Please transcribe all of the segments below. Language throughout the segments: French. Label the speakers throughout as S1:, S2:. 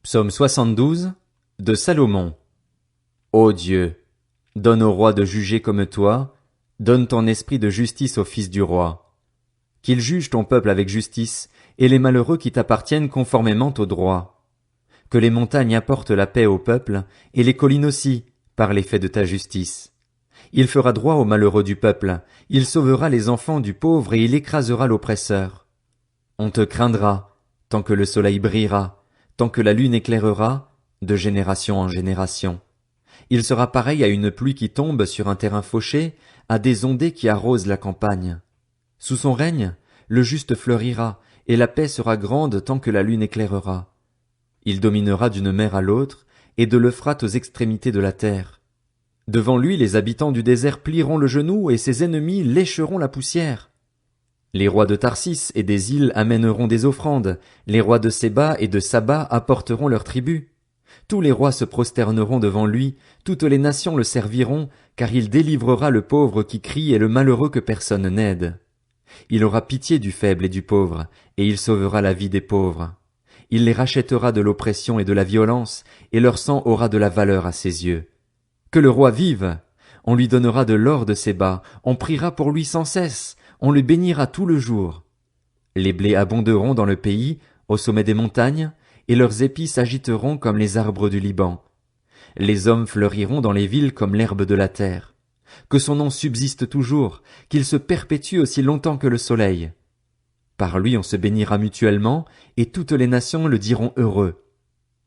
S1: Psaume 72 de Salomon. Ô Dieu, donne au roi de juger comme toi, donne ton esprit de justice au fils du roi. Qu'il juge ton peuple avec justice, et les malheureux qui t'appartiennent conformément au droit. Que les montagnes apportent la paix au peuple, et les collines aussi, par l'effet de ta justice. Il fera droit aux malheureux du peuple, il sauvera les enfants du pauvre et il écrasera l'oppresseur. On te craindra, tant que le soleil brillera, tant que la lune éclairera, de génération en génération. Il sera pareil à une pluie qui tombe sur un terrain fauché, à des ondées qui arrosent la campagne. Sous son règne, le juste fleurira, et la paix sera grande tant que la lune éclairera. Il dominera d'une mer à l'autre, et de l'Euphrate aux extrémités de la terre. Devant lui, les habitants du désert plieront le genou, et ses ennemis lécheront la poussière. Les rois de Tarsis et des îles amèneront des offrandes, les rois de Séba et de Saba apporteront leurs tribut. Tous les rois se prosterneront devant lui, toutes les nations le serviront, car il délivrera le pauvre qui crie et le malheureux que personne n'aide. Il aura pitié du faible et du pauvre, et il sauvera la vie des pauvres. Il les rachètera de l'oppression et de la violence, et leur sang aura de la valeur à ses yeux. Que le roi vive! On lui donnera de l'or de Séba, on priera pour lui sans cesse, on le bénira tout le jour. Les blés abonderont dans le pays, au sommet des montagnes, et leurs épis s'agiteront comme les arbres du Liban. Les hommes fleuriront dans les villes comme l'herbe de la terre. Que son nom subsiste toujours, qu'il se perpétue aussi longtemps que le soleil. Par lui on se bénira mutuellement, et toutes les nations le diront heureux.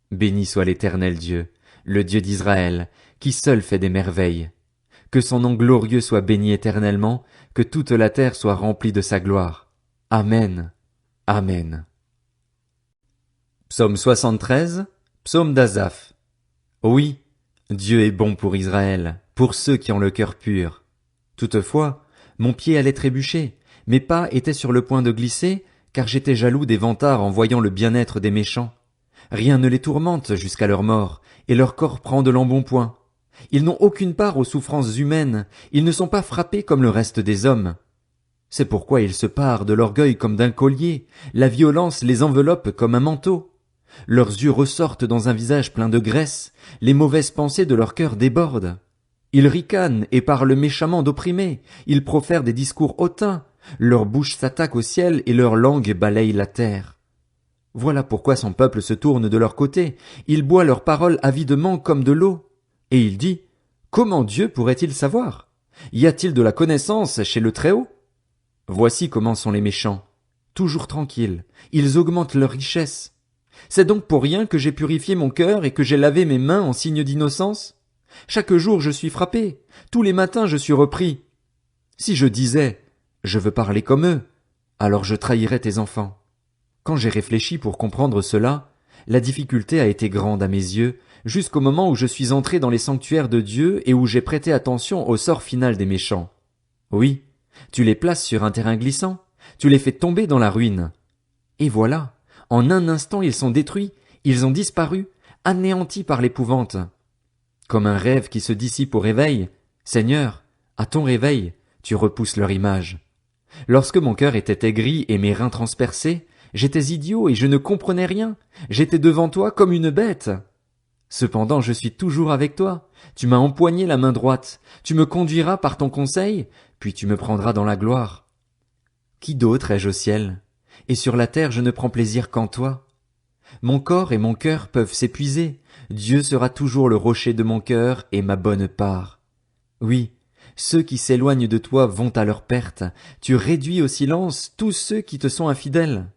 S1: Béni soit l'Éternel Dieu, le Dieu d'Israël, qui seul fait des merveilles. Que son nom glorieux soit béni éternellement, que toute la terre soit remplie de sa gloire. Amen. Amen. Psaume 73, psaume d'Asaph. Oui, Dieu est bon pour Israël, pour ceux qui ont le cœur pur. Toutefois, mon pied allait trébucher, mes pas étaient sur le point de glisser, car j'étais jaloux des vantards en voyant le bien-être des méchants. Rien ne les tourmente jusqu'à leur mort, et leur corps prend de l'embonpoint. Ils n'ont aucune part aux souffrances humaines, ils ne sont pas frappés comme le reste des hommes. C'est pourquoi ils se parent de l'orgueil comme d'un collier, la violence les enveloppe comme un manteau. Leurs yeux ressortent dans un visage plein de graisse, les mauvaises pensées de leur cœur débordent. Ils ricanent et parlent méchamment d'opprimés, ils profèrent des discours hautains, leur bouche s'attaque au ciel et leur langue balaye la terre. Voilà pourquoi son peuple se tourne de leur côté, il boit leurs paroles avidement comme de l'eau. Et il dit, comment Dieu pourrait-il savoir? Y a-t-il de la connaissance chez le Très-Haut? Voici comment sont les méchants. Toujours tranquilles, ils augmentent leur richesse. C'est donc pour rien que j'ai purifié mon cœur et que j'ai lavé mes mains en signe d'innocence? Chaque jour je suis frappé, tous les matins je suis repris. Si je disais, je veux parler comme eux, alors je trahirais tes enfants. Quand j'ai réfléchi pour comprendre cela, la difficulté a été grande à mes yeux, jusqu'au moment où je suis entré dans les sanctuaires de Dieu et où j'ai prêté attention au sort final des méchants. Oui, tu les places sur un terrain glissant, tu les fais tomber dans la ruine. Et voilà, en un instant ils sont détruits, ils ont disparu, anéantis par l'épouvante. Comme un rêve qui se dissipe au réveil, Seigneur, à ton réveil, tu repousses leur image. Lorsque mon cœur était aigri et mes reins transpercés, j'étais idiot et je ne comprenais rien, j'étais devant toi comme une bête. Cependant je suis toujours avec toi, tu m'as empoigné la main droite, tu me conduiras par ton conseil, puis tu me prendras dans la gloire. Qui d'autre ai-je au ciel? Et sur la terre je ne prends plaisir qu'en toi. Mon corps et mon cœur peuvent s'épuiser, Dieu sera toujours le rocher de mon cœur et ma bonne part. Oui, ceux qui s'éloignent de toi vont à leur perte, tu réduis au silence tous ceux qui te sont infidèles.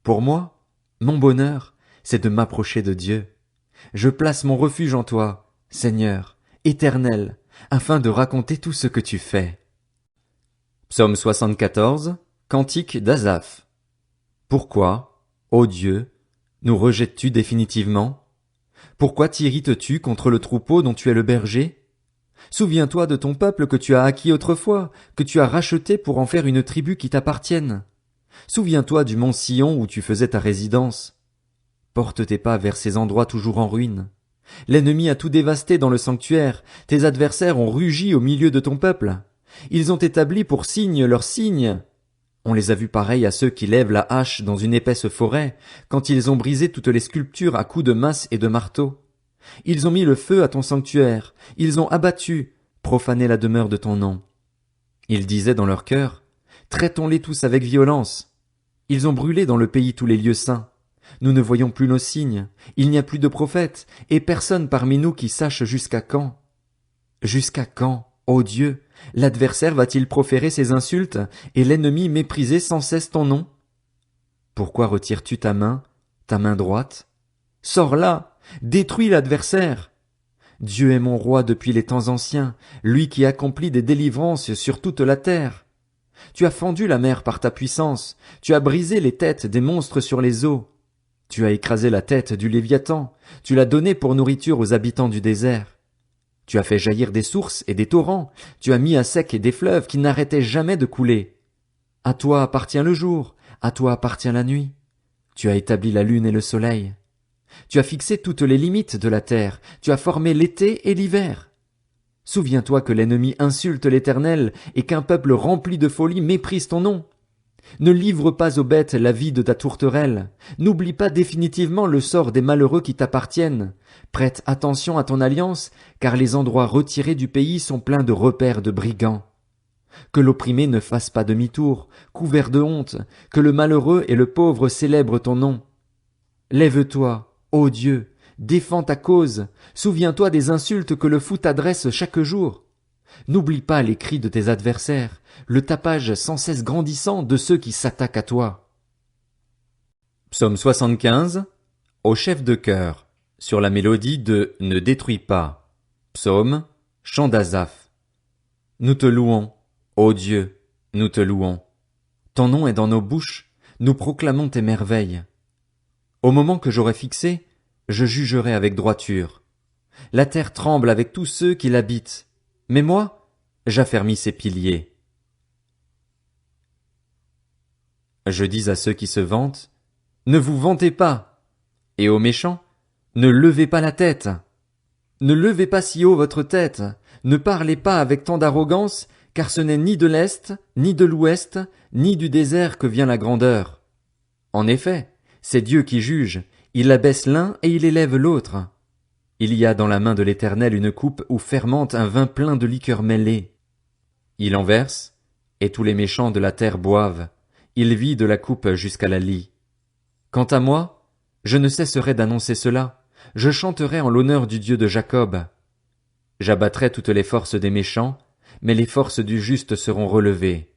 S1: Pour moi, mon bonheur, c'est de m'approcher de Dieu. Je place mon refuge en toi, Seigneur, Éternel, afin de raconter tout ce que tu fais. Psaume 74, cantique d'Asaph. Pourquoi, ô Dieu, nous rejettes-tu définitivement? Pourquoi t'irrites-tu contre le troupeau dont tu es le berger? Souviens-toi de ton peuple que tu as acquis autrefois, que tu as racheté pour en faire une tribu qui t'appartienne. Souviens-toi du mont Sion où tu faisais ta résidence. Porte tes pas vers ces endroits toujours en ruine. L'ennemi a tout dévasté dans le sanctuaire, tes adversaires ont rugi au milieu de ton peuple. Ils ont établi pour signe leur signe. On les a vus pareils à ceux qui lèvent la hache dans une épaisse forêt, quand ils ont brisé toutes les sculptures à coups de masse et de marteau. Ils ont mis le feu à ton sanctuaire, ils ont abattu, profané la demeure de ton nom. Ils disaient dans leur cœur, traitons-les tous avec violence. Ils ont brûlé dans le pays tous les lieux saints. Nous ne voyons plus nos signes, il n'y a plus de prophètes, et personne parmi nous qui sache jusqu'à quand. Jusqu'à quand, ô Dieu, l'adversaire va-t-il proférer ses insultes, et l'ennemi mépriser sans cesse ton nom? Pourquoi retires-tu ta main droite? Sors là, détruis l'adversaire. Dieu est mon roi depuis les temps anciens, lui qui accomplit des délivrances sur toute la terre. Tu as fendu la mer par ta puissance, tu as brisé les têtes des monstres sur les eaux. Tu as écrasé la tête du Léviathan, tu l'as donné pour nourriture aux habitants du désert. Tu as fait jaillir des sources et des torrents, tu as mis à sec des fleuves qui n'arrêtaient jamais de couler. À toi appartient le jour, à toi appartient la nuit. Tu as établi la lune et le soleil. Tu as fixé toutes les limites de la terre, tu as formé l'été et l'hiver. Souviens-toi que l'ennemi insulte l'Éternel et qu'un peuple rempli de folie méprise ton nom. Ne livre pas aux bêtes la vie de ta tourterelle. N'oublie pas définitivement le sort des malheureux qui t'appartiennent. Prête attention à ton alliance, car les endroits retirés du pays sont pleins de repères de brigands. Que l'opprimé ne fasse pas demi-tour, couvert de honte, que le malheureux et le pauvre célèbrent ton nom. Lève-toi, ô Dieu, défends ta cause, souviens-toi des insultes que le fou t'adresse chaque jour. N'oublie pas les cris de tes adversaires, le tapage sans cesse grandissant de ceux qui s'attaquent à toi. Psaume 75, au chef de chœur, sur la mélodie de Ne détruis pas. Psaume, chant d'Asaph. Nous te louons, ô Dieu, nous te louons. Ton nom est dans nos bouches, nous proclamons tes merveilles. Au moment que j'aurai fixé, je jugerai avec droiture. La terre tremble avec tous ceux qui l'habitent. Mais moi, j'affermis ses piliers. Je dis à ceux qui se vantent, ne vous vantez pas, et aux méchants, ne levez pas la tête. Ne levez pas si haut votre tête, ne parlez pas avec tant d'arrogance, car ce n'est ni de l'Est, ni de l'Ouest, ni du désert que vient la grandeur. En effet, c'est Dieu qui juge, il abaisse l'un et il élève l'autre. Il y a dans la main de l'Éternel une coupe où fermente un vin plein de liqueur mêlée. Il en verse, et tous les méchants de la terre boivent. Il vide la coupe jusqu'à la lie. Quant à moi, je ne cesserai d'annoncer cela. Je chanterai en l'honneur du Dieu de Jacob. J'abattrai toutes les forces des méchants, mais les forces du juste seront relevées.